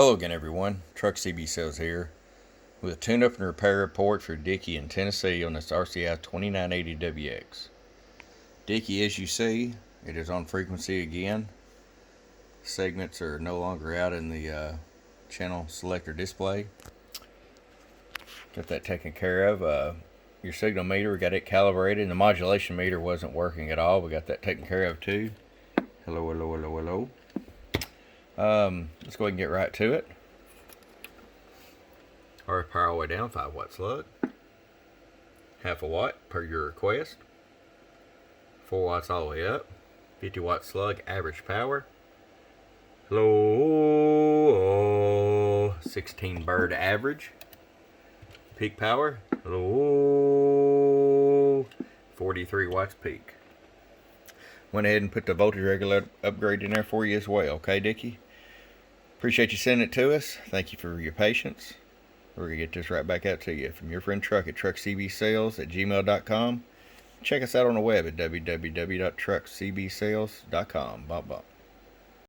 Hello again, everyone. Truck CB Sales here with a tune-up and repair report for Dickey in Tennessee on this RCI-2980WX. Dickey, as you see, it is on frequency again. Segments are no longer out in the channel selector display. Got that taken care of. Your signal meter, we got it calibrated, and the modulation meter wasn't working at all. We got that taken care of too. Hello. Let's go ahead and get right to it. RF power all the way down, 5 watt slug. Half a watt per your request. 4 watts all the way up. 50 watt slug, average power. Hello. 16 bird average. Peak power. Hello. 43 watts peak. Went ahead and put the voltage regulator upgrade in there for you as well. Okay, Dickey? Appreciate you sending it to us. Thank you for your patience. We're going to get this right back out to you from your friend Truck at truckcbsales@gmail.com. Check us out on the web at www.truckcbsales.com. Bop bop.